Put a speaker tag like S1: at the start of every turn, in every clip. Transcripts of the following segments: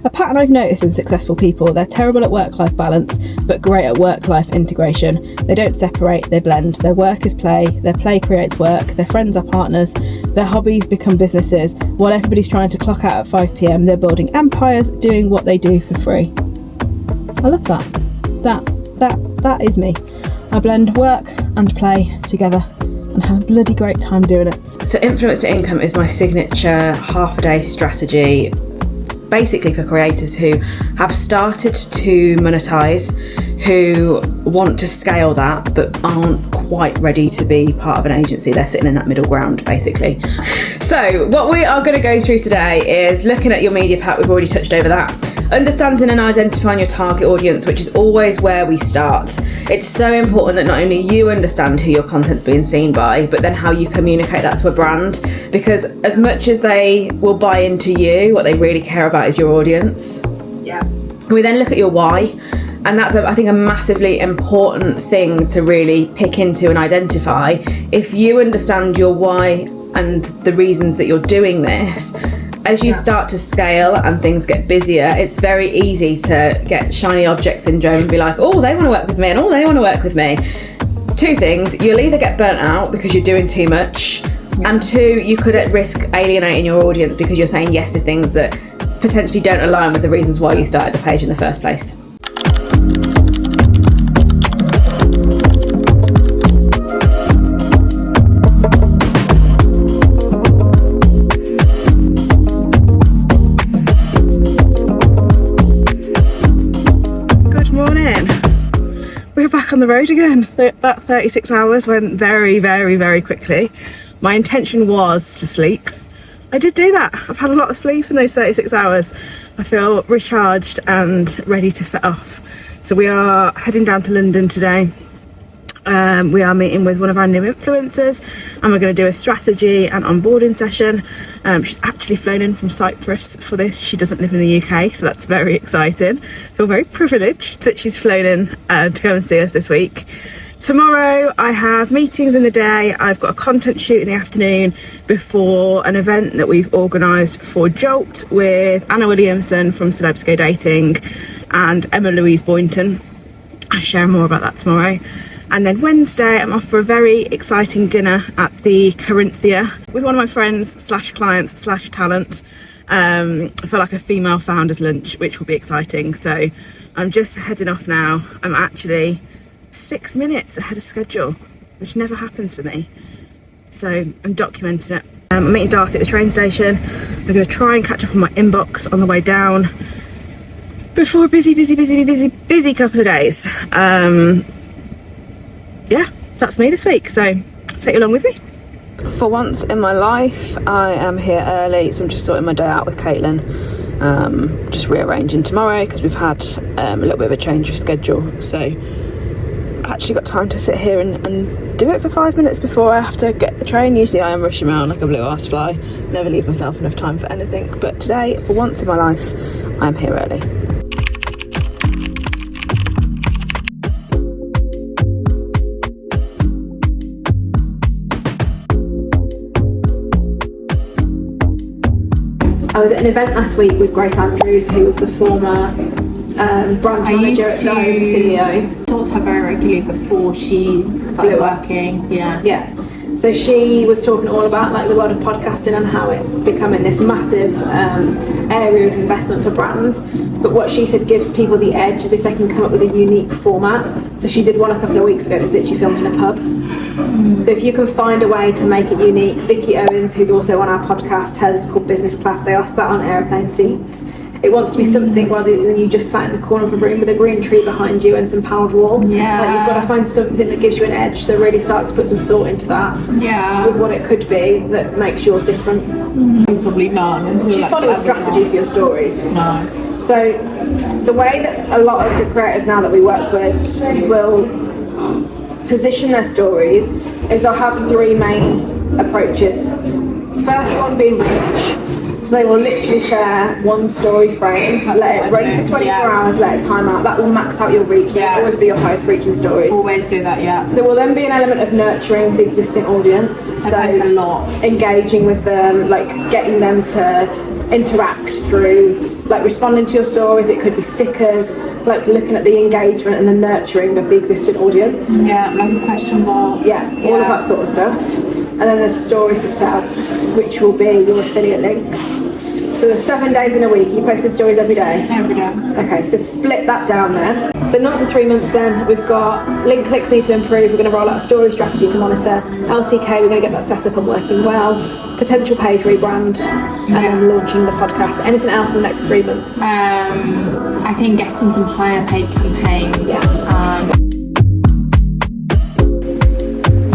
S1: A pattern I've noticed in successful people: they're terrible at work-life balance, but great at work-life integration. They don't separate, they blend. Their work is play, their play creates work, their friends are partners, their hobbies become businesses. While everybody's trying to clock out at 5 p.m, they're building empires, doing what they do for free. I love that. That is me. I blend work and play together and have a bloody great time doing it. So influencer income is my signature half-a-day strategy, basically for creators who have started to monetize, who want to scale that but aren't quite ready to be part of an agency. They're sitting in that middle ground, basically. So what we are going to go through today is looking at your media pack. We've already touched over that. Understanding and identifying your target audience, which is always where we start. It's so important that not only you understand who your content's being seen by, but then how you communicate that to a brand, because as much as they will buy into you, what they really care about is your audience.
S2: Yeah.
S1: We then look at your why, and that's, I think, a massively important thing to really pick into and identify. If you understand your why and the reasons that you're doing this, as you start to scale and things get busier, it's very easy to get shiny object syndrome and be like, oh, they want to work with me, and oh, they want to work with me. Two things: you'll either get burnt out because you're doing too much, and two, you could at risk alienating your audience because you're saying yes to things that potentially don't align with the reasons why you started the page in the first place. On the road again. That 36 hours went very, very, very quickly. My intention was to sleep. I did do that. I've had a lot of sleep in those 36 hours. I feel recharged and ready to set off. So we are heading down to London today. We are meeting with one of our new influencers, and we're going to do a strategy and onboarding session. She's actually flown in from Cyprus for this. She doesn't live in the UK, so that's very exciting. I feel very privileged that she's flown in to go and see us this week. Tomorrow I have meetings in the day. I've got a content shoot in the afternoon before an event that we've organised for JOLT with Anna Williamson from Celebs Go Dating and Louise Boynton. I'll share more about that tomorrow. And then Wednesday, I'm off for a very exciting dinner at the Corinthia with one of my friends / clients / talent for like a female founders lunch, which will be exciting. So I'm just heading off now. I'm actually 6 minutes ahead of schedule, which never happens for me. So I'm documenting it. I'm meeting Darcy at the train station. I'm going to try and catch up on my inbox on the way down before a busy couple of days. Yeah, that's me this week, so take you along with me. For once in my life, I am here early, so I'm just sorting my day out with Caitlin. Just rearranging tomorrow because we've had a little bit of a change of schedule, so I actually got time to sit here and do it for 5 minutes before I have to get the train. Usually I am rushing around like a blue ass fly, never leave myself enough time for anything, but today, for once in my life, I'm here early. I was at an event last week with Grace Andrews, who was the former brand manager at the CEO.
S2: Talked to her very regularly before she started working.
S1: Yeah. So she was talking all about like the world of podcasting and how it's becoming this massive area of investment for brands. But what she said gives people the edge is if they can come up with a unique format. So she did one a couple of weeks ago. It was literally filmed in a pub. So if you can find a way to make it unique. Vicky Owens, who's also on our podcast, has called Business Class. They are sat on airplane seats. It wants to be something rather than you just sat in the corner of a room with a green tree behind you and some panelled wall.
S2: Yeah.
S1: Like you've got to find something that gives you an edge. So really start to put some thought into that.
S2: Yeah.
S1: With what it could be that makes yours different.
S2: Probably none. Until
S1: Do you follow a strategy for your stories?
S2: No.
S1: So the way that a lot of the creators now that we work with will position their stories is they'll have three main approaches. First one being reach. So they will literally share one story frame, let it run for 24 hours, let it time out. That will max out your reach. That will always be your highest reaching stories.
S2: Always do that, yeah.
S1: There will then be an element of nurturing the existing audience.
S2: I post a lot.
S1: Engaging with them, like getting them to interact through like responding to your stories. It could be stickers, like looking at the engagement and the nurturing of the existing audience.
S2: Yeah, like a question mark.
S1: Yeah, all of that sort of stuff. And then there's stories to sell, which will be your affiliate links. So there's 7 days in a week. You posting stories every day?
S2: Every day.
S1: Okay, so split that down there. So not to 3 months then, we've got link clicks need to improve, we're going to roll out a story strategy to monitor, LCK, we're going to get that set up and working well, potential page rebrand, and then launching the podcast. Anything else in the next 3 months?
S2: I think getting some higher paid campaigns.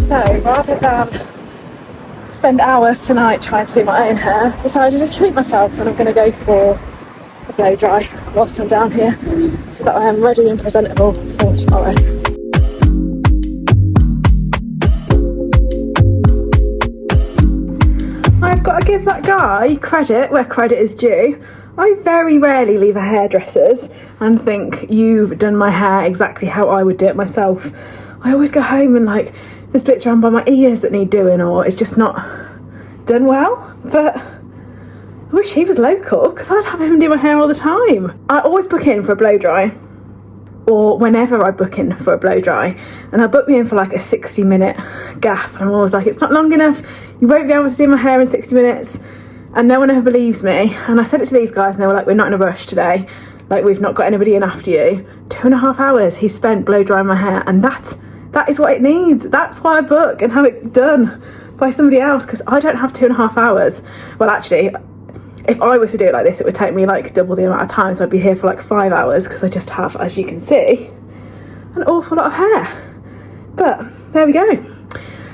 S1: So rather than spend hours tonight trying to do my own hair, I decided to treat myself, and I'm going to go for a blow dry whilst I'm down here so that I am ready and presentable for tomorrow. I've got to give that guy credit where credit is due. I very rarely leave a hairdresser's and think you've done my hair exactly how I would do it myself. I always go home and like there's bits around by my ears that need doing, or it's just not done well. But I wish he was local because I'd have him do my hair all the time. I always book in for a blow dry, or whenever I book in for a blow dry, and they'll book me in for like a 60-minute gap, and I'm always like, it's not long enough, you won't be able to do my hair in 60 minutes, and no one ever believes me. And I said it to these guys and they were like, we're not in a rush today, like we've not got anybody in after you. 2.5 hours he spent blow drying my hair, and that is what it needs. That's why I book and have it done by somebody else, because I don't have 2.5 hours. Well, actually, if I was to do it like this, it would take me like double the amount of time, so I'd be here for like 5 hours, because I just have, as you can see, an awful lot of hair. But there we go.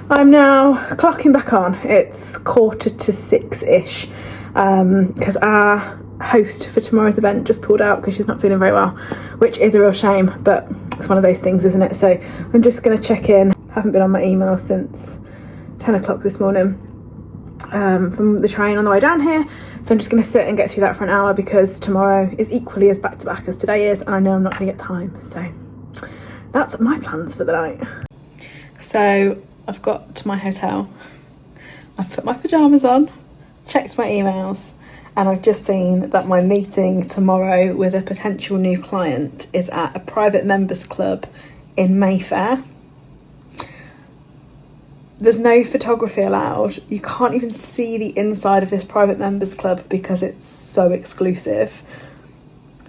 S1: I'm now clocking back on. It's 5:45-ish, because our host for tomorrow's event just pulled out because she's not feeling very well, which is a real shame, but it's one of those things, isn't it? So I'm just going to check in. I haven't been on my email since 10 o'clock this morning from the train on the way down here, so I'm just going to sit and get through that for an hour, because tomorrow is equally as back to back as today is, and I know I'm not going to get time. So that's my plans for the night. So I've got to my hotel, I've put my pyjamas on, checked my emails, and I've just seen that my meeting tomorrow with a potential new client is at a private members club in Mayfair. There's no photography allowed. You can't even see the inside of this private members club because it's so exclusive.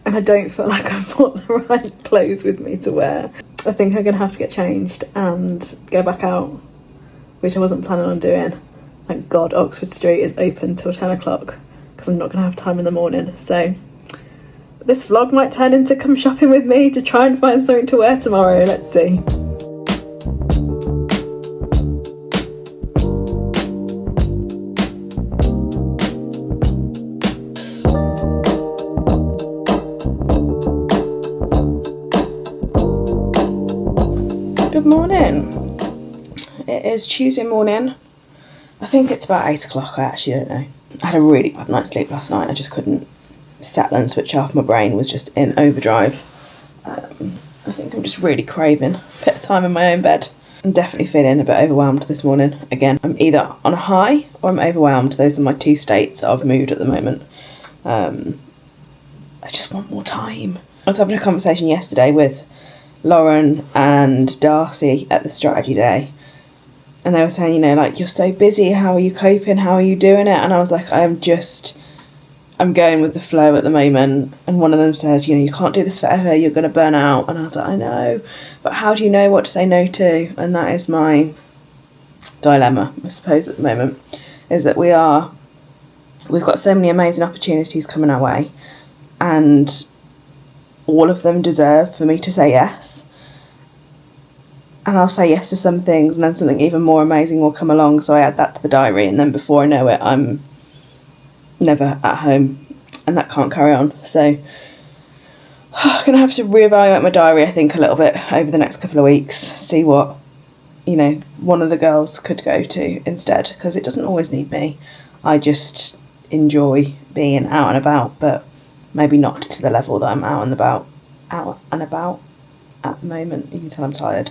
S1: And I don't feel like I've brought the right clothes with me to wear. I think I'm going to have to get changed and go back out, which I wasn't planning on doing. Thank God Oxford Street is open till 10 o'clock. Because I'm not going to have time in the morning. So this vlog might turn into come shopping with me to try and find something to wear tomorrow. Let's see. Good morning. It is Tuesday morning. I think it's about 8 o'clock, I actually don't know. I had a really bad night's sleep last night. I just couldn't settle and switch off. My brain was just in overdrive. I think I'm just really craving a bit of time in my own bed. I'm definitely feeling a bit overwhelmed this morning. Again, I'm either on a high or I'm overwhelmed. Those are my two states of mood at the moment. I just want more time. I was having a conversation yesterday with Lauren and Darcy at the strategy day. And they were saying, you know, like, you're so busy, how are you coping, how are you doing it? And I was like, I'm going with the flow at the moment. And one of them said, you know, you can't do this forever, you're going to burn out. And I was like, I know, but how do you know what to say no to? And that is my dilemma, I suppose, at the moment, is that we've got so many amazing opportunities coming our way, and all of them deserve for me to say yes. And I'll say yes to some things, and then something even more amazing will come along. So I add that to the diary, and then before I know it, I'm never at home, and that can't carry on. So I'm going to have to reevaluate my diary, I think, a little bit over the next couple of weeks. See what, you know, one of the girls could go to instead, because it doesn't always need me. I just enjoy being out and about, but maybe not to the level that I'm out and about at the moment. You can tell I'm tired.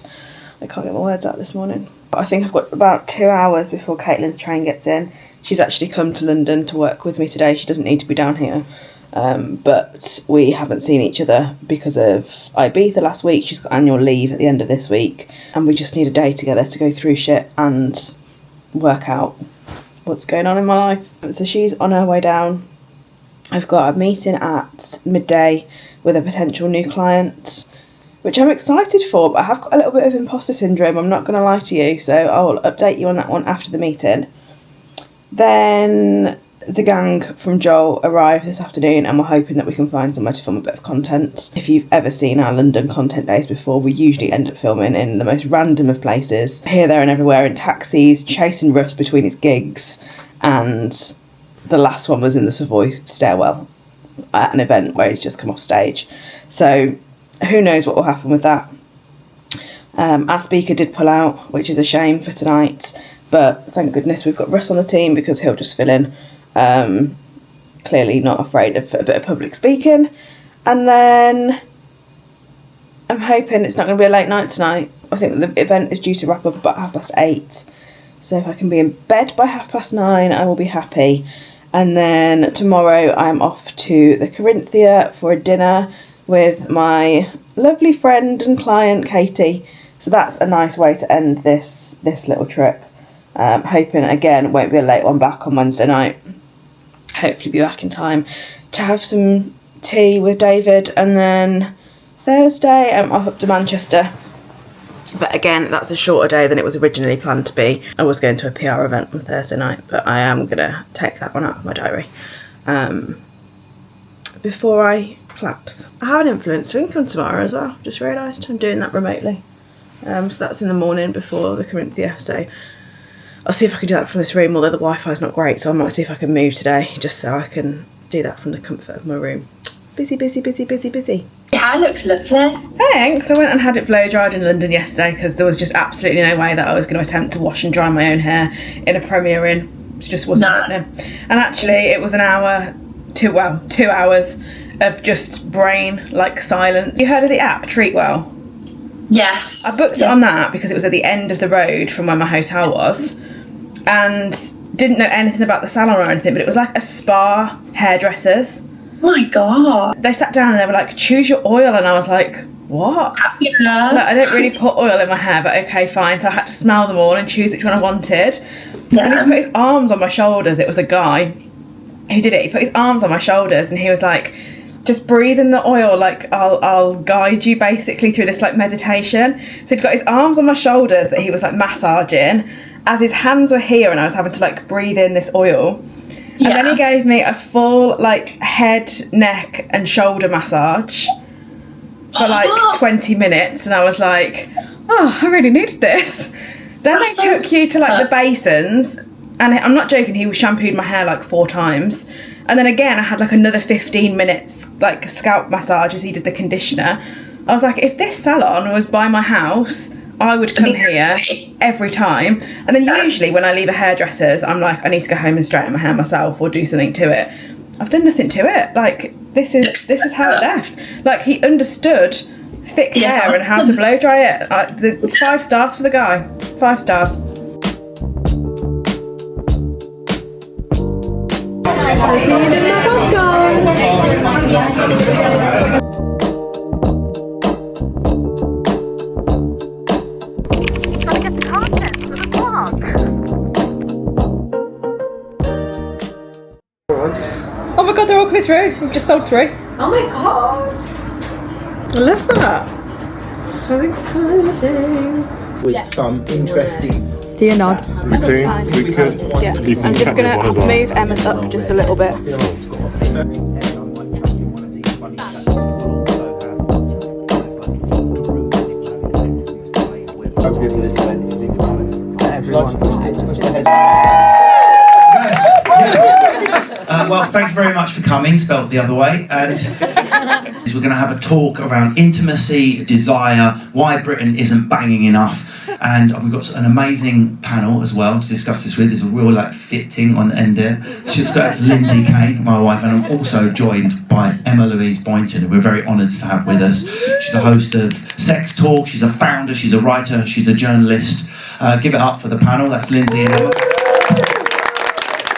S1: I can't get my words out this morning. I think I've got about 2 hours before Caitlin's train gets in. She's actually come to London to work with me today. She doesn't need to be down here. But we haven't seen each other because of Ibiza last week. She's got annual leave at the end of this week. And we just need a day together to go through shit and work out what's going on in my life. So she's on her way down. I've got a meeting at midday with a potential new client, which I'm excited for, but I have got a little bit of imposter syndrome, I'm not going to lie to you, so I'll update you on that one after the meeting. Then the gang from Joel arrive this afternoon and we're hoping that we can find somewhere to film a bit of content. If you've ever seen our London content days before, we usually end up filming in the most random of places, here, there and everywhere, in taxis, chasing Russ between his gigs, and the last one was in the Savoy stairwell at an event where he's just come off stage. So who knows what will happen with that. Our speaker did pull out, which is a shame for tonight, but thank goodness we've got Russ on the team because he'll just fill in. Clearly not afraid of a bit of public speaking. And then I'm hoping it's not going to be a late night tonight. I think the event is due to wrap up about 8:30. So if I can be in bed by 9:30, I will be happy. And then tomorrow I'm off to the Corinthia for a dinner with my lovely friend and client Katy. So that's a nice way to end this little trip. Hoping again it won't be a late one back on Wednesday night. Hopefully be back in time to have some tea with David, and then Thursday I'm off up to Manchester. But again, that's a shorter day than it was originally planned to be. I was going to a PR event on Thursday night, but I am gonna take that one out of my diary before I collapse. I have an influencer income tomorrow as well. Just realised I'm doing that remotely. So that's in the morning before the Corinthia. So I'll see if I can do that from this room, although the Wi-Fi's not great, so I might see if I can move today, just so I can do that from the comfort of my room. Busy, busy, busy, busy, busy.
S2: Your hair looks lovely.
S1: Thanks. I went and had it blow dried in London yesterday because there was just absolutely no way that I was going to attempt to wash and dry my own hair in a Premier Inn. It just wasn't happening. And actually, it was 2 hours of just brain like silence. You heard of the app Treatwell?
S2: Yes.
S1: I booked it on that because it was at the end of the road from where my hotel was, and didn't know anything about the salon or anything, but it was like a spa hairdressers.
S2: Oh my god.
S1: They sat down and they were like, choose your oil, and I was like, what?
S2: Yeah.
S1: Look, I don't really put oil in my hair, but okay, fine. So I had to smell them all and choose which one I wanted.
S2: Yeah.
S1: And he put his arms on my shoulders. It was a guy who did it. He put his arms on my shoulders and he was like, just breathe in the oil, like I'll guide you basically through this like meditation. So he'd got his arms on my shoulders that he was like massaging as his hands were here, and I was having to like breathe in this oil. Yeah. And then he gave me a full like head, neck and shoulder massage for like 20 minutes, and I was like, oh, I really needed this. Then they took you to like the basins, and I'm not joking, he shampooed my hair like 4 times. And then again, I had like another 15 minutes like scalp massage as he did the conditioner. I was like, if this salon was by my house, I would come here every time. And then usually when I leave a hairdresser's, I'm like, I need to go home and straighten my hair myself or do something to it. I've done nothing to it. Like, this is how it left. Like, he understood thick hair and how to blow dry it. 5 stars for the guy. 5 stars. Oh my god, they're all coming through. We've just sold 3.
S2: Oh my god.
S1: I love that. How exciting.
S3: With some interesting.
S1: Do you nod?
S3: We could.
S1: Yeah. I'm just going to move Emma's up just a little bit.
S4: Well, thank you very much for coming, spelled the other way. And we're going to have a talk around intimacy, desire, why Britain isn't banging enough, And we've got an amazing panel as well to discuss this with. There's a real like fitting on the end there. That's Lindsay Kane, my wife, and I'm also joined by Louise Boynton, who we're very honoured to have with us. She's the host of Sex Talk, she's a founder, she's a writer, she's a journalist. Give it up for the panel, that's Lindsay and Emma.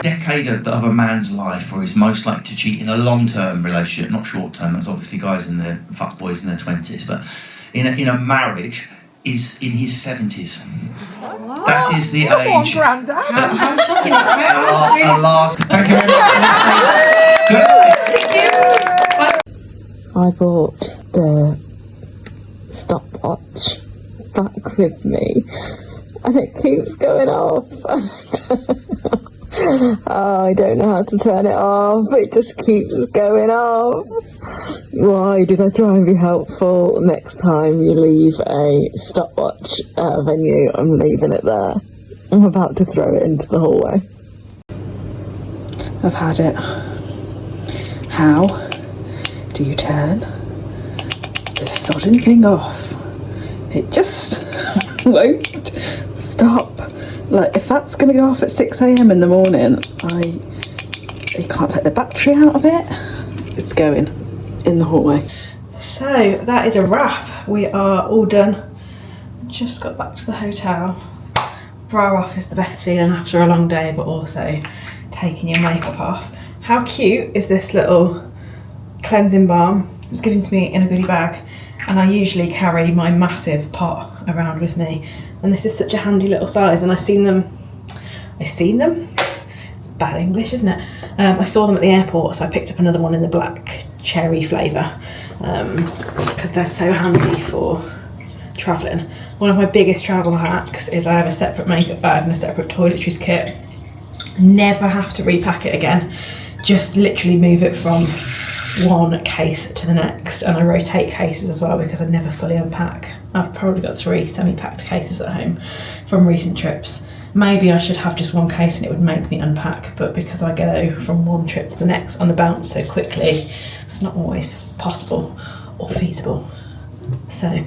S4: Decade of a man's life where he's most likely to cheat in a long-term relationship, not short-term. That's obviously guys in their fuckboys in their 20s, but in a marriage is in his 70s. What? That is the age.
S2: How shocking!
S4: Thank you very much.
S5: I brought the stopwatch back with me, and it keeps going off. Oh, I don't know how to turn it off. It just keeps going off. Why did I try and be helpful? Next time you leave a stopwatch at a venue, I'm leaving it there. I'm about to throw it into the hallway.
S1: I've had it. How do you turn this sodding thing off? It just won't stop. Like, if that's going to go off at 6 AM in the morning, you can't take the battery out of it. It's going in the hallway. So that is a wrap. We are all done. Just got back to the hotel. Bra off is the best feeling after a long day, but also taking your makeup off. How cute is this little cleansing balm? It was given to me in a goodie bag, and I usually carry my massive pot around with me, and this is such a handy little size. And I seen them, it's bad English, isn't it? I saw them at the airport, so I picked up another one in the black cherry flavour, because they're so handy for travelling. One of my biggest travel hacks is I have a separate makeup bag and a separate toiletries kit. Never have to repack it again, just literally move it from one case to the next, and I rotate cases as well because I never fully unpack. I've probably got 3 semi-packed cases at home from recent trips. Maybe I should have just one case and it would make me unpack, but because I go from one trip to the next on the bounce so quickly, it's not always possible or feasible. So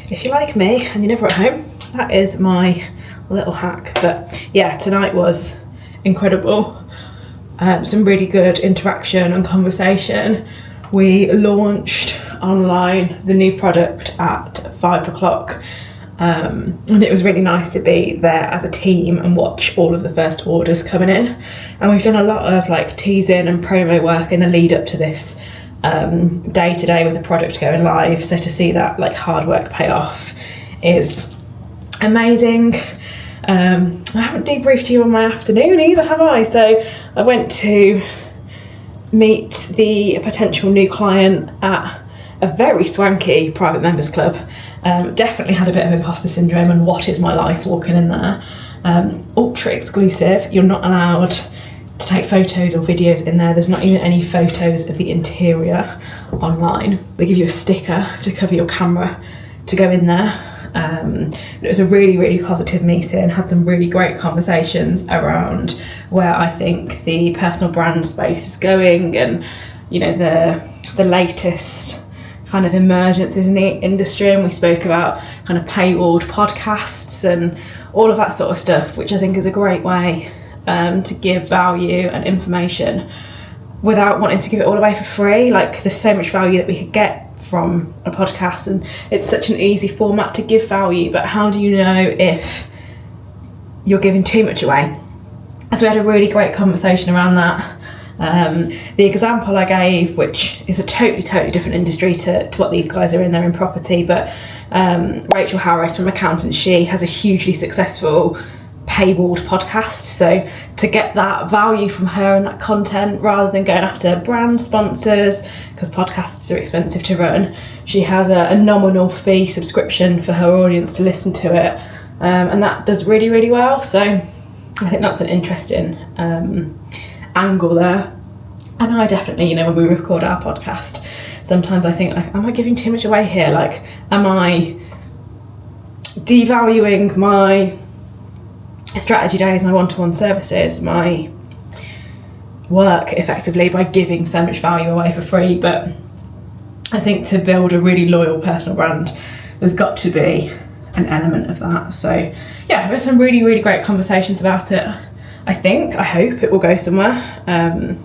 S1: if you're like me and you're never at home, that is my little hack. But yeah, tonight was incredible. Some really good interaction and conversation. We launched online the new product at 5 o'clock, and it was really nice to be there as a team and watch all of the first orders coming in. And we've done a lot of like teasing and promo work in the lead up to this day to day with the product going live. So to see that like hard work pay off is amazing. I haven't debriefed you on my afternoon either, have I? So I went to meet the potential new client at a very swanky private members club. Definitely had a bit of imposter syndrome and what is my life walking in there. Ultra exclusive. You're not allowed to take photos or videos in there. There's not even any photos of the interior online. They give you a sticker to cover your camera to go in there. It was a really, really positive meeting. Had some really great conversations around where I think the personal brand space is going, and you know, the latest kind of emergences in the industry. And we spoke about kind of paywalled podcasts and all of that sort of stuff, which I think is a great way to give value and information without wanting to give it all away for free. Like, there's so much value that we could get from a podcast, and it's such an easy format to give value, but how do you know if you're giving too much away? So we had a really great conversation around that. The example I gave, which is a totally different industry to what these guys are in, they're in property, but Rachel Harris from Accountant She has a hugely successful paywalled podcast. So to get that value from her and that content, rather than going after brand sponsors, because podcasts are expensive to run, she has a nominal fee subscription for her audience to listen to it, and that does really, really well. So I think that's an interesting angle there. And I definitely, you know, when we record our podcast, sometimes I think, like, am I giving too much away here? Like, am I devaluing my strategy days, my one-to-one services, my work effectively by giving so much value away for free? But I think to build a really loyal personal brand, there's got to be an element of that. So yeah, there's some really, really great conversations about it. I hope it will go somewhere, and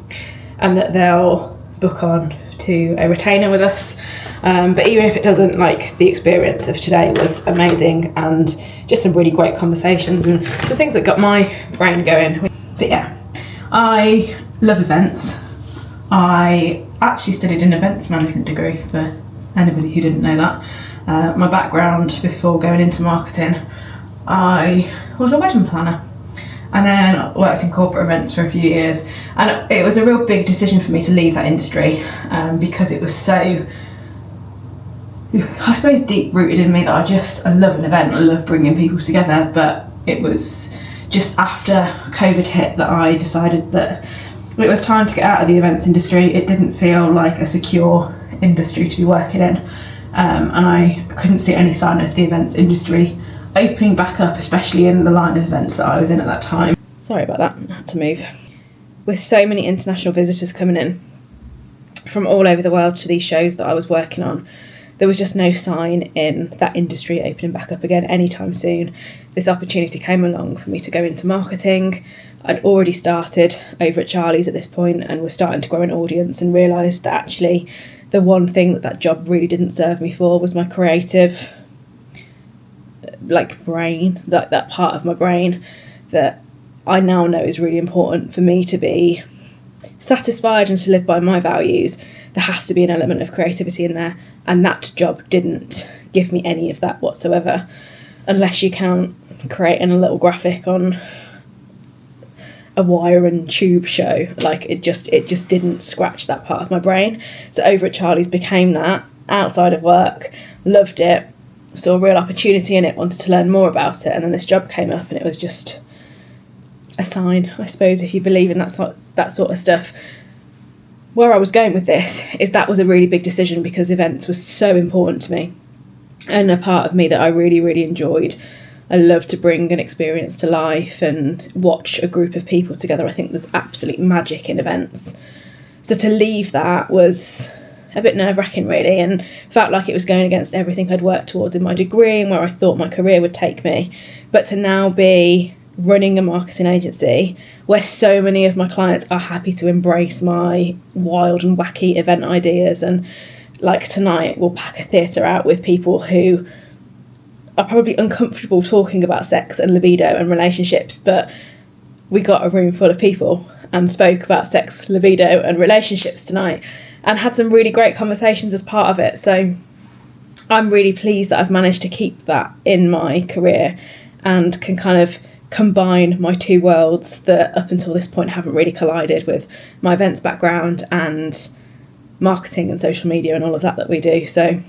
S1: that they'll book on to a retainer with us. But even if it doesn't, like, the experience of today was amazing, and just some really great conversations and some things that got my brain going. But yeah, I love events. I actually studied an events management degree, for anybody who didn't know that. My background before going into marketing, I was a wedding planner, and then worked in corporate events for a few years, and it was a real big decision for me to leave that industry, because it was so, I suppose, deep rooted in me that I love an event, I love bringing people together. But it was just after COVID hit that I decided that it was time to get out of the events industry. It didn't feel like a secure industry to be working in, and I couldn't see any sign of the events industry opening back up, especially in the line of events that I was in at that time. Sorry about that, I had to move. With so many international visitors coming in from all over the world to these shows that I was working on, there was just no sign in that industry opening back up again anytime soon. This opportunity came along for me to go into marketing. I'd already started over at Charlie's at this point and was starting to grow an audience, and realised that actually the one thing that job really didn't serve me for was my creative, like, brain, that part of my brain that I now know is really important for me to be satisfied and to live by my values. There has to be an element of creativity in there, and that job didn't give me any of that whatsoever, unless you can create a little graphic on a wire and tube show. Like, it just didn't scratch that part of my brain. So over at Charlie's became that, outside of work, loved it, saw a real opportunity in it, wanted to learn more about it, and then this job came up, and it was just a sign, I suppose, if you believe in that sort of stuff. Where I was going with this is that was a really big decision, because events was so important to me, and a part of me that I really, really enjoyed. I love to bring an experience to life and watch a group of people together. I think there's absolute magic in events. So to leave that was a bit nerve-wracking, really, and felt like it was going against everything I'd worked towards in my degree and where I thought my career would take me. But to now be running a marketing agency where so many of my clients are happy to embrace my wild and wacky event ideas, and like tonight we'll pack a theatre out with people who are probably uncomfortable talking about sex and libido and relationships, but we got a room full of people and spoke about sex, libido and relationships tonight, and had some really great conversations as part of it. So I'm really pleased that I've managed to keep that in my career and can kind of combine my two worlds that up until this point haven't really collided, with my events background and marketing and social media and all of that we do. So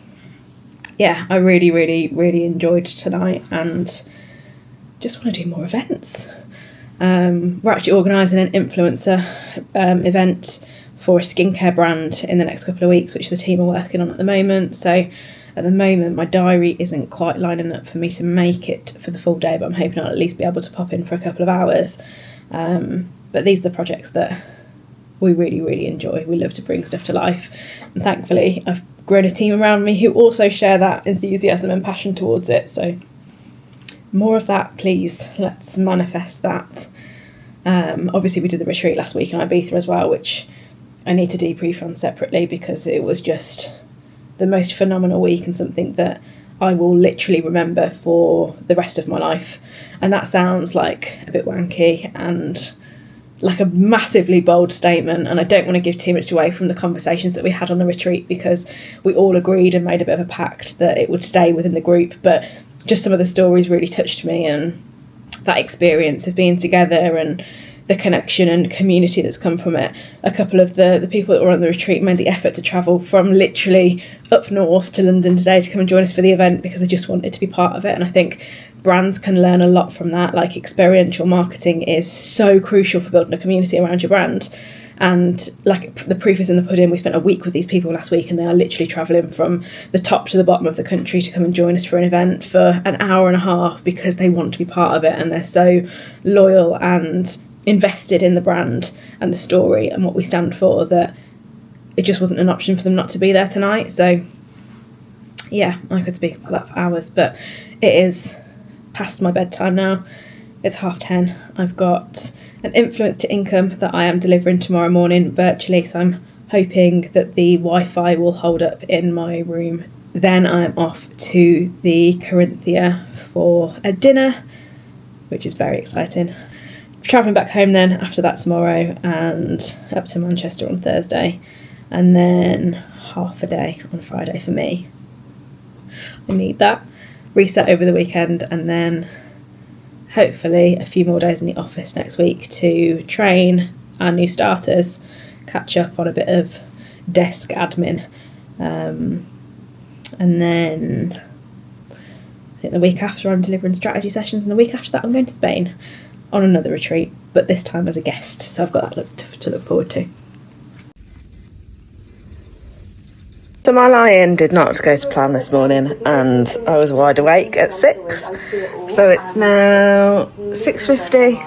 S1: yeah, I really, really, really enjoyed tonight and just want to do more events. We're actually organising an influencer event for a skincare brand in the next couple of weeks, which the team are working on at the moment. So at the moment, my diary isn't quite lining up for me to make it for the full day, but I'm hoping I'll at least be able to pop in for a couple of hours. But these are the projects that we really, really enjoy. We love to bring stuff to life. And thankfully, I've grown a team around me who also share that enthusiasm and passion towards it. So more of that, please. Let's manifest that. Obviously, we did the retreat last week in Ibiza as well, which I need to debrief on separately, because it was just the most phenomenal week and something that I will literally remember for the rest of my life. And that sounds like a bit wanky and like a massively bold statement, and I don't want to give too much away from the conversations that we had on the retreat, because we all agreed and made a bit of a pact that it would stay within the group. But just some of the stories really touched me, and that experience of being together and the connection and community that's come from it. A couple of the people that were on the retreat made the effort to travel from literally up north to London today to come and join us for the event, because they just wanted to be part of it. And I think brands can learn a lot from that. Like, experiential marketing is so crucial for building a community around your brand. And like, the proof is in the pudding. We spent a week with these people last week, and they are literally travelling from the top to the bottom of the country to come and join us for an event for an hour and a half, because they want to be part of it, and they're so loyal and invested in the brand and the story and what we stand for, that it just wasn't an option for them not to be there tonight. So
S6: yeah, I could speak about that for hours, but it is past my bedtime now. It's 10:30. I've got an influence to income that I am delivering tomorrow morning virtually, so I'm hoping that the Wi-Fi will hold up in my room. Then I'm off to the Corinthia for a dinner, which is very exciting. Travelling back home then after that tomorrow, and up to Manchester on Thursday, and then half a day on Friday for me. I need that. Reset over the weekend, and then hopefully a few more days in the office next week to train our new starters, catch up on a bit of desk admin, and then I think the week after I'm delivering strategy sessions, and the week after that I'm going to Spain on another retreat, but this time as a guest, so I've got that to look forward to.
S1: So my lie-in did not go to plan this morning, and I was wide awake at 6, so it's now 6:50.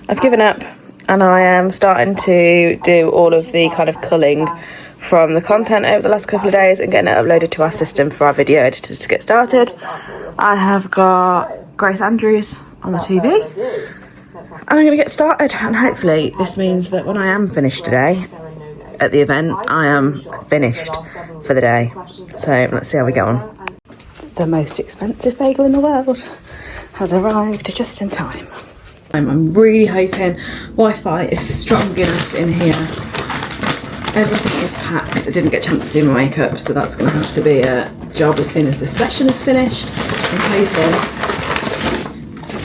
S1: I've given up, and I am starting to do all of the kind of culling from the content over the last couple of days and getting it uploaded to our system for our video editors to get started. I have got Grace Andrews on the TV, and I'm going to get started, and hopefully this means that when I am finished today at the event, I am finished for the day. So let's see how we get on. The most expensive bagel in the world has arrived just in time. I'm really hoping Wi-Fi is strong enough in here. Everything is packed. I didn't get a chance to do my makeup, so that's going to have to be a job as soon as this session is finished. I'm hoping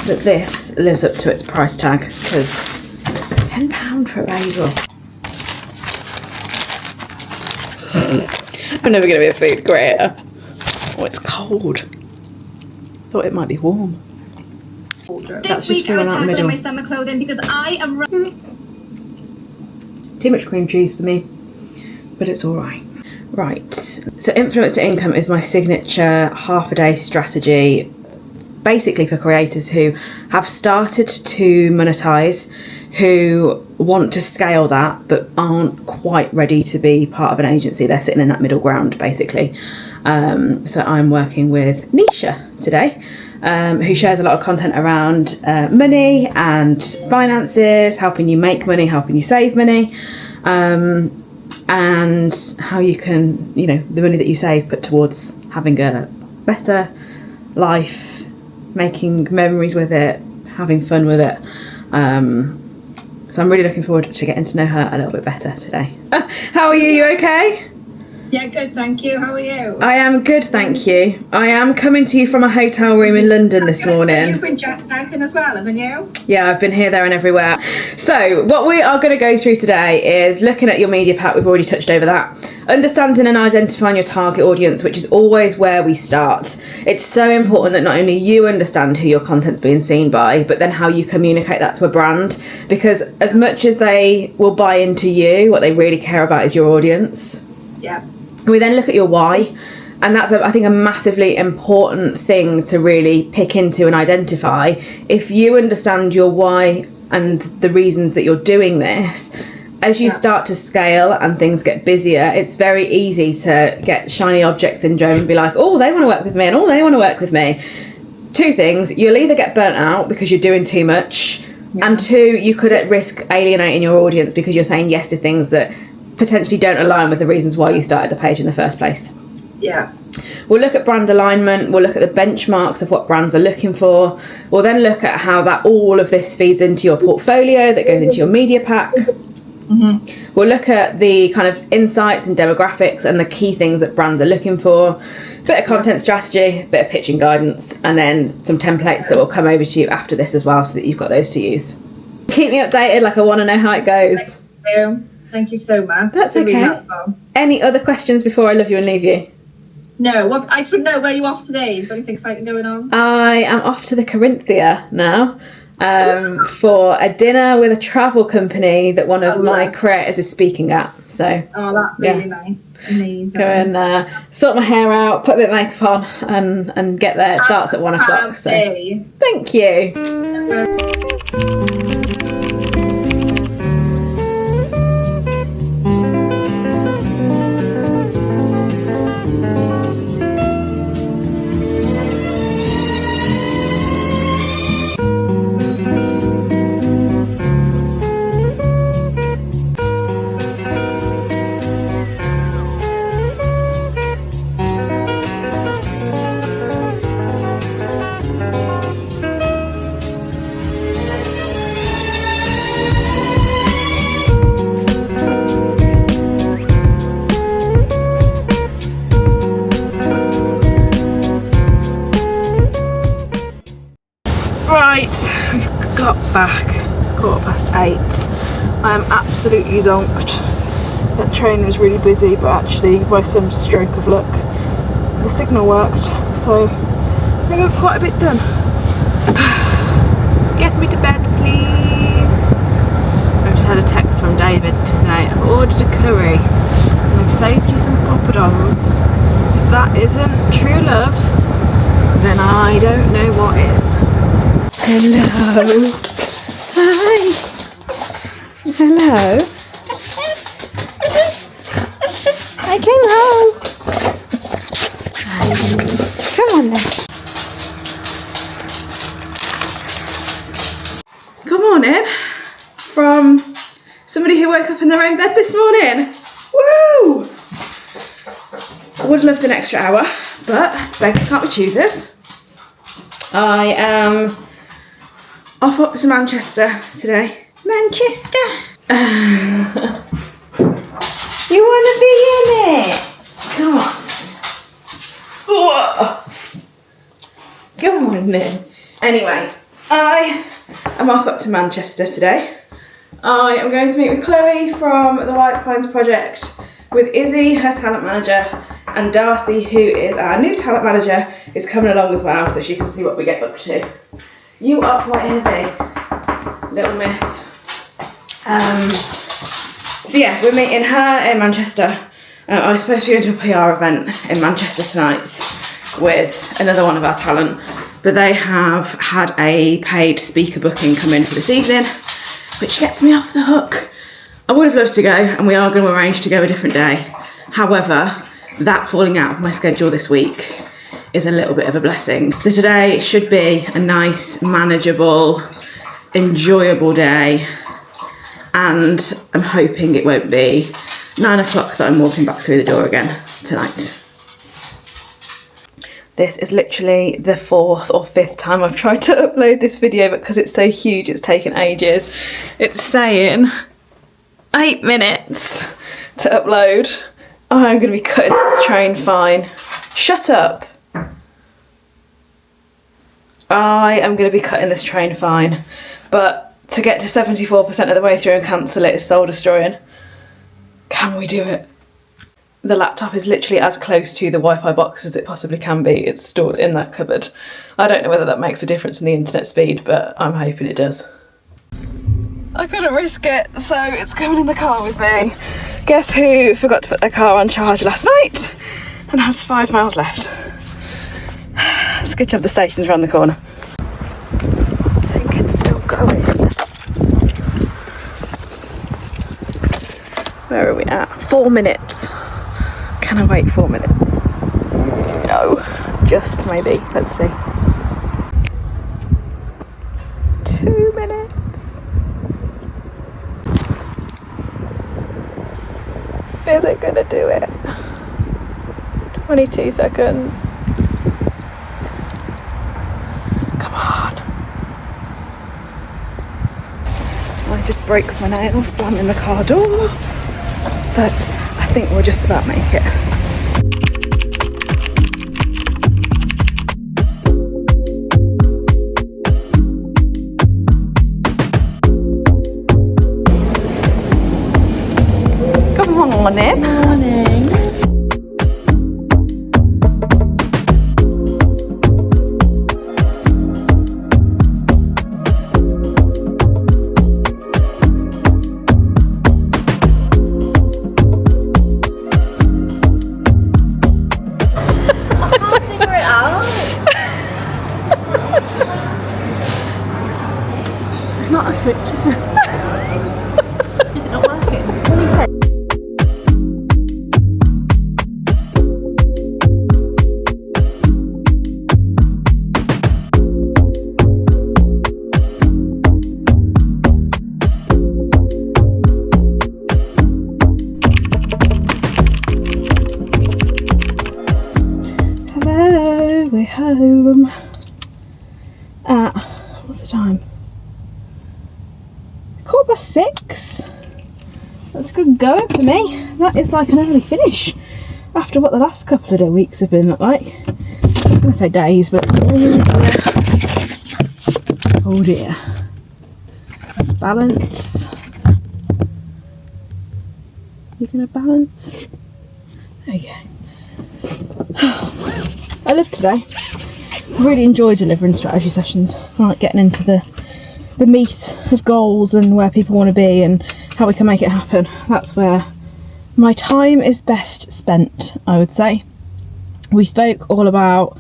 S1: that this lives up to its price tag, because £10 for a bagel. I'm never going to be a food creator. Oh, it's cold. Thought it might be warm.
S7: This week I was tackling my summer clothing because I am...
S1: Too much cream cheese for me, but it's all right. Right, so influence to income is my signature half-a-day strategy, basically for creators who have started to monetize, who want to scale that but aren't quite ready to be part of an agency. They're sitting in that middle ground, basically. So I'm working with Nisha today, who shares a lot of content around money and finances, helping you make money, helping you save money, and how you can, you know, the money that you save put towards having a better life, making memories with it, having fun with it. So I'm really looking forward to getting to know her a little bit better today. How are you? You okay?
S7: Yeah, good, thank you. How are you?
S1: I am good, thank you. I am coming to you from a hotel room in London this morning.
S7: You've been jet setting as well, haven't you?
S1: Yeah, I've been here, there and everywhere. So what we are going to go through today is looking at your media pack. We've already touched over that. Understanding and identifying your target audience, which is always where we start. It's so important that not only you understand who your content's being seen by, but then how you communicate that to a brand. Because as much as they will buy into you, what they really care about is your audience.
S7: Yeah.
S1: We then look at your why, and that's, I think, a massively important thing to really pick into and identify. If you understand your why and the reasons that you're doing this, as you start to scale and things get busier, it's very easy to get shiny object syndrome and be like, oh, they want to work with me, and oh, they want to work with me. Two things: you'll either get burnt out because you're doing too much, and two, you could at risk alienating your audience because you're saying yes to things that potentially don't align with the reasons why you started the page in the first place.
S7: Yeah.
S1: We'll look at brand alignment, we'll look at the benchmarks of what brands are looking for, we'll then look at how that all of this feeds into your portfolio that goes into your media pack. Mm-hmm. We'll look at the kind of insights and demographics and the key things that brands are looking for, bit of content strategy, bit of pitching guidance, and then some templates that will come over to you after this as well, so that you've got those to use. Keep me updated, like I want to know how it goes.
S7: Thank you so much.
S1: That's okay. Really any other questions before I love you and leave you?
S7: No, well, I just want to know where you're off today. Got anything exciting going on?
S1: I am off to the Corinthia now for a dinner with a travel company that one of my creators is speaking at. So,
S7: that's really nice. Amazing.
S1: Go and sort my hair out, put a bit of makeup on, and get there. It starts at 1 o'clock. So, thank you. back. It's 8:15. I am absolutely zonked. That train was really busy, but actually by some stroke of luck the signal worked, so I got quite a bit done. Get me to bed, please. I've just had a text from David to say I've ordered a curry and I've saved you some poppadoms. If that isn't true love, then I don't know what is. Hello. Hi. Hello. I came home. Come on then. Good morning from somebody who woke up in their own bed this morning. Woo! I would have loved an extra hour, but beggars can't be choosers. I am off up to Manchester today. Manchester! You want to be in it? Come on. Whoa. Good morning. Anyway, I am off up to Manchester today. I am going to meet with Chloe from the White Pines project, with Izzy, her talent manager, and Darcy, who is our new talent manager, is coming along as well, so she can see what we get up to. You are quite heavy, little miss. So yeah, we're meeting her in Manchester. I was supposed to be going to a PR event in Manchester tonight with another one of our talent, but they have had a paid speaker booking come in for this evening, which gets me off the hook. I would have loved to go, and we are going to arrange to go a different day. However, that falling out of my schedule this week is a little bit of a blessing. So today should be a nice, manageable, enjoyable day, and I'm hoping it won't be 9 o'clock that I'm walking back through the door again tonight. This is literally the 4th or 5th time I've tried to upload this video, but because it's so huge it's taken ages. It's saying 8 minutes to upload. I'm going to be cutting this train fine. Shut up. I am going to be cutting this train fine, but to get to 74% of the way through and cancel it is soul destroying. Can we do it? The laptop is literally as close to the Wi-Fi box as it possibly can be. It's stored in that cupboard. I don't know whether that makes a difference in the internet speed, but I'm hoping it does. I couldn't risk it, so it's coming in the car with me. Guess who forgot to put their car on charge last night and has 5 miles left. It's a good job the station's around the corner. I think it's still going. Where are we at? 4 minutes. Can I wait 4 minutes? No, just maybe. Let's see. 2 minutes. Is it gonna do it? 22 seconds. Come on. I just broke my nail slamming the car door, but I think we'll just about make it. Good morning. Morning.
S2: It's not a switch. Is it not working? What do you say?
S1: Hello, we're home at, what's the time? 6:15. That's good going for me. That is like an early finish after what the last couple of weeks have been like. I was going to say days, but oh dear.
S6: balance. You gonna balance? There you go. I love today. I really enjoy delivering strategy sessions. I like getting into the meat of goals and where people want to be and how we can make it happen. That's where my time is best spent, I would say. We spoke all about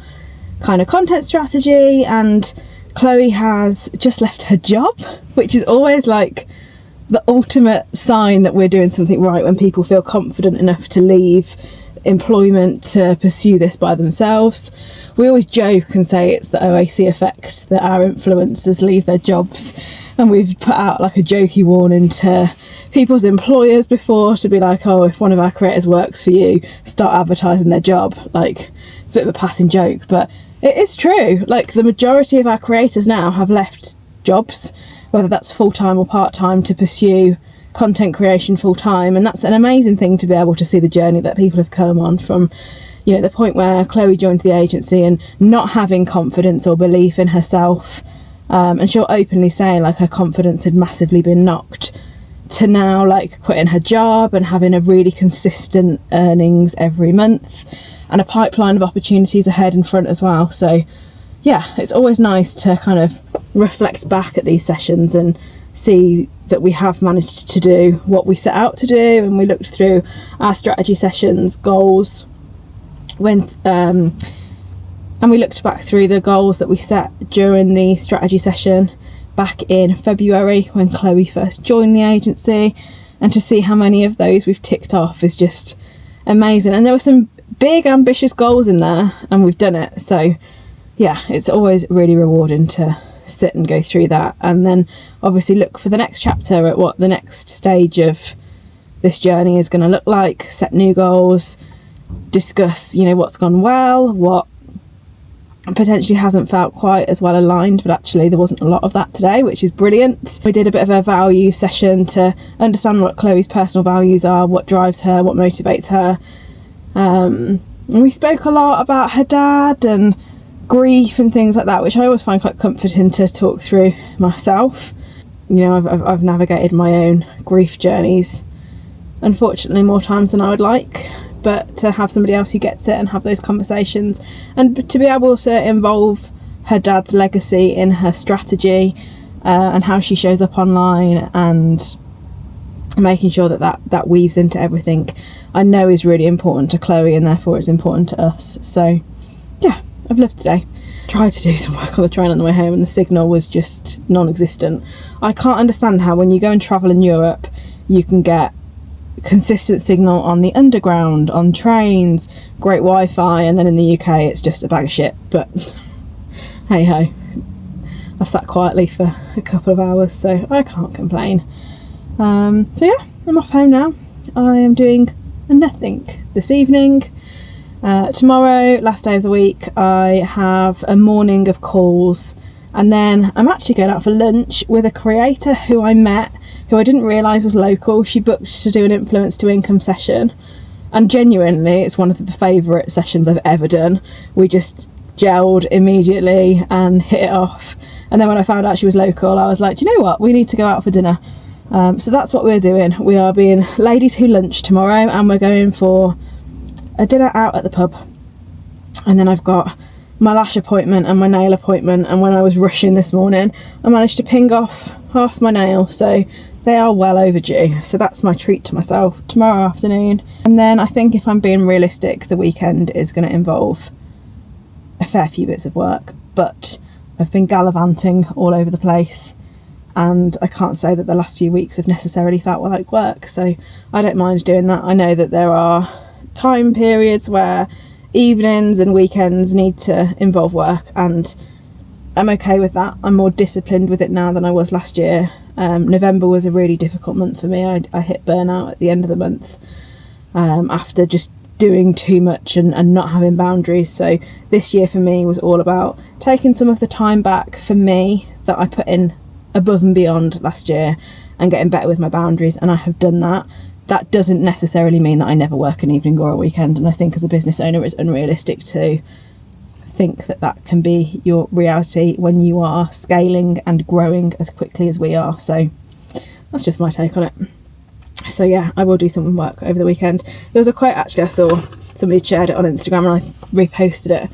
S6: kind of content strategy, and Chloe has just left her job, which is always like the ultimate sign that we're doing something right, when people feel confident enough to leave employment to pursue this by themselves. We always joke and say it's the OAC effect, that our influencers leave their jobs, and we've put out like a jokey warning to people's employers before to be like, oh, if one of our creators works for you, start advertising their job. Like, it's a bit of a passing joke, but it is true. Like, the majority of our creators now have left jobs, whether that's full-time or part-time, to pursue content creation full-time, and that's an amazing thing to be able to see the journey that people have come on from, you know, the point where Chloe joined the agency and not having confidence or belief in herself, and she'll openly say like her confidence had massively been knocked, to now like quitting her job and having a really consistent earnings every month and a pipeline of opportunities ahead in front as well. So yeah, it's always nice to kind of reflect back at these sessions and see that we have managed to do what we set out to do. And we looked through our strategy sessions, goals, and we looked back through the goals that we set during the strategy session back in February when Chloe first joined the agency, and to see how many of those we've ticked off is just amazing. And there were some big ambitious goals in there, and we've done it. So yeah, it's always really rewarding to sit and go through that, and then obviously look for the next chapter at what the next stage of this journey is going to look like, set new goals, discuss, you know, what's gone well, what potentially hasn't felt quite as well aligned, but actually there wasn't a lot of that today, which is brilliant. We did a bit of a value session to understand what Chloe's personal values are, what drives her, what motivates her, and we spoke a lot about her dad and grief and things like that, which I always find quite comforting to talk through myself. You know, I've navigated my own grief journeys, unfortunately more times than I would like, but to have somebody else who gets it and have those conversations, and to be able to involve her dad's legacy in her strategy, and how she shows up online, and making sure that weaves into everything, I know is really important to Chloe, and therefore it's important to us. So yeah, I've loved today. Tried to do some work on the train on the way home and the signal was just non-existent. I can't understand how when you go and travel in Europe you can get consistent signal on the underground, on trains, great Wi-Fi, and then in the UK it's just a bag of shit. But hey ho, I've sat quietly for a couple of hours, so I can't complain. So yeah, I'm off home now. I am doing nothing this evening. Tomorrow, last day of the week, I have a morning of calls, and then I'm actually going out for lunch with a creator who I met, who I didn't realise was local. She booked to do an influence to income session, and genuinely it's one of the favourite sessions I've ever done. We just gelled immediately and hit it off, and then when I found out she was local, I was like, do you know what, we need to go out for dinner. So that's what we're doing. We are being ladies who lunch tomorrow, and we're going for a dinner out at the pub. And then I've got my lash appointment and my nail appointment, and when I was rushing this morning I managed to ping off half my nail, so they are well overdue. So that's my treat to myself tomorrow afternoon. And then I think, if I'm being realistic, the weekend is going to involve a fair few bits of work, but I've been gallivanting all over the place, and I can't say that the last few weeks have necessarily felt like work, so I don't mind doing that. I know that there are time periods where evenings and weekends need to involve work, and I'm okay with that. I'm more disciplined with it now than I was last year. November was a really difficult month for me. I hit burnout at the end of the month, after just doing too much and not having boundaries. So this year for me was all about taking some of the time back for me that I put in above and beyond last year, and getting better with my boundaries, and I have done that. That doesn't necessarily mean that I never work an evening or a weekend, and I think as a business owner it's unrealistic to think that that can be your reality when you are scaling and growing as quickly as we are. So That's just my take on it. So yeah, I will do some work over the weekend. There was a quote actually I saw, somebody shared it on Instagram and I reposted it,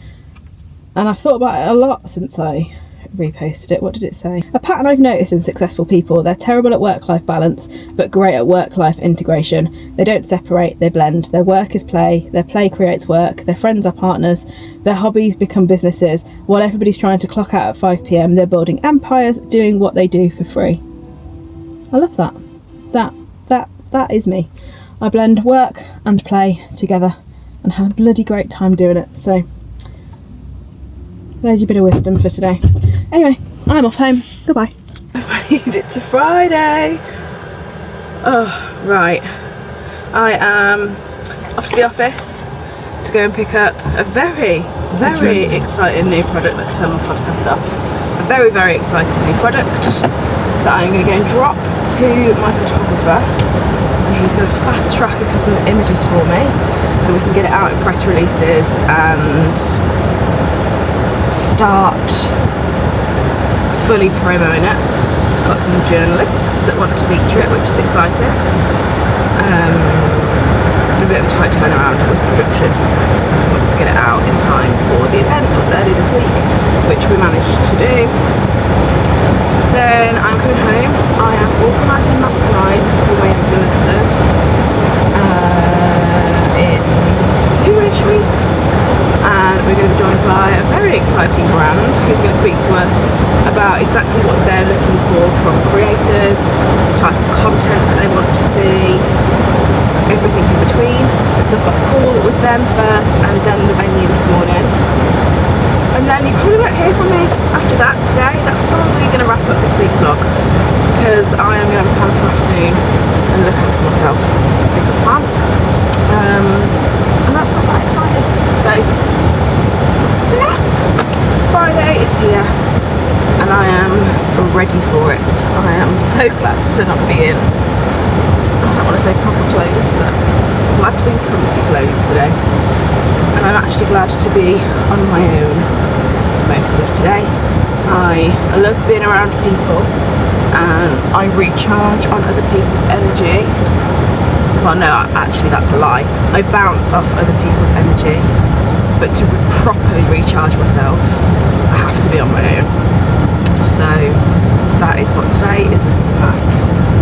S6: and I've thought about it a lot since I reposted it. What did it say? A pattern I've noticed in successful people: they're terrible at work-life balance but great at work-life integration. They don't separate, they blend. Their work is play, their play creates work, their friends are partners, their hobbies become businesses. While everybody's trying to clock out at 5 p.m, they're building empires, doing what they do for free. I love that. That is me. I blend work and play together and have a bloody great time doing it. So there's your bit of wisdom for today. Anyway, I'm off home. Goodbye. I made it to Friday. Oh, right. I am off to the office to go and pick up a very, very exciting new product that turned my podcast off. A very, very exciting new product that I'm going to go and drop to my photographer. And he's going to fast track a couple of images for me so we can get it out in press releases and start fully promoting it. Got some journalists that want to feature it, which is exciting. A bit of a tight turnaround with production. I wanted to get it out in time for the event that was early this week, which we managed to do. Then I'm coming home. I am organising mastermind for my influencers in 2-ish weeks, and we're going to be joined by a very exciting brand who's going to speak to us about exactly what they're looking for from creators, the type of content that they want to see, everything in between. So I've got a call with them first and then the venue this morning. And then you probably won't hear from me after that today. That's probably going to wrap up this week's vlog, because I am going to have a pamper afternoon and look after myself is the plan. And that's not that exciting. So yeah, Friday is here and I am ready for it. I am so glad to not be in, I don't want to say proper clothes, but I'm glad to be in comfy clothes today. And I'm actually glad to be on my own most of today. I love being around people and I recharge on other people's energy. Well, no, actually that's a lie. I bounce off other people's energy, but to properly recharge myself, I have to be on my own. So that is what today is looking like.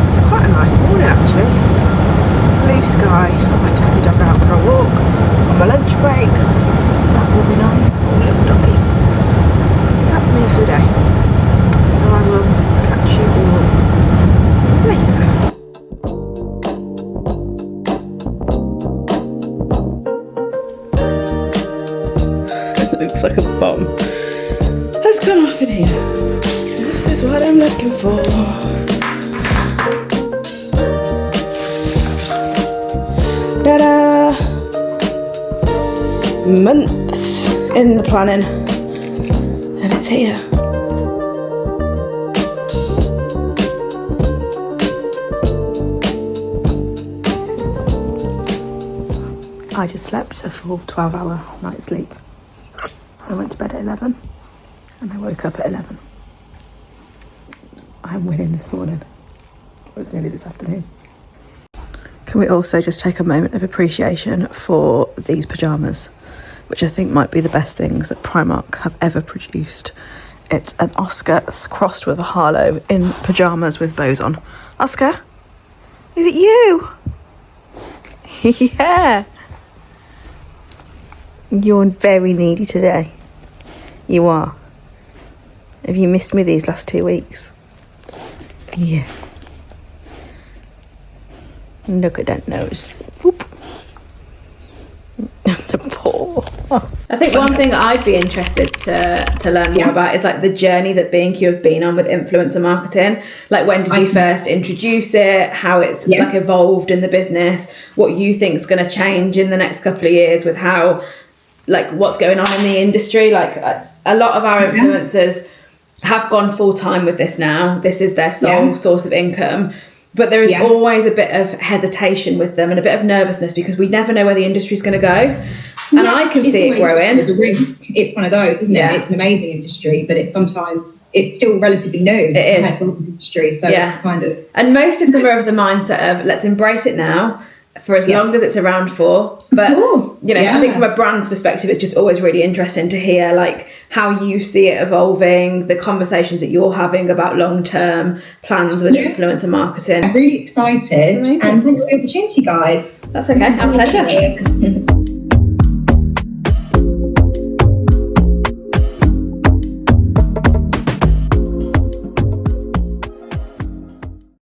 S6: It's quite a nice morning actually. Blue sky. I might take the dog out for a walk on my lunch break. That will be nice. Oh, little doggy. That's me for the day. So I will catch you all later. It looks like a bomb has gone off in here. This is what I'm looking for. Ta-da! Months in the planning, and it's here. I just slept a full 12-hour night's sleep. I went to bed at 11 and I woke up at 11. I'm winning this morning. It was nearly this afternoon. Can we also just take a moment of appreciation for these pyjamas, which I think might be the best things that Primark have ever produced. It's an Oscar crossed with a Harlow in pyjamas with bows on. Oscar, is it you? Yeah. You're very needy today. You are. Have you missed me these last 2 weeks? Yeah. Look at that nose. Whoop. The paw. Oh. I think one thing I'd be interested to learn more about is like the journey that B&Q have been on with influencer marketing. Like, when did you first introduce it? How it's like evolved in the business? What you think is going to change in the next couple of years with how, like, what's going on in the industry? Like, a lot of our influencers have gone full time with this now. This is their sole source of income. But there is always a bit of hesitation with them and a bit of nervousness because we never know where the industry's going to go. and I can see it growing.
S2: It's one of those, isn't it? It's an amazing industry, but it's still relatively new compared to the industry. So it's kind of,
S6: and most of them are of the mindset of let's embrace it now for as long as it's around for. But you know, I think from a brand's perspective, it's just always really interesting to hear like how you see it evolving, the conversations that you're having about long-term plans with influencer marketing.
S2: I'm really excited. Amazing. And thanks for the opportunity, guys.
S6: That's okay, our pleasure.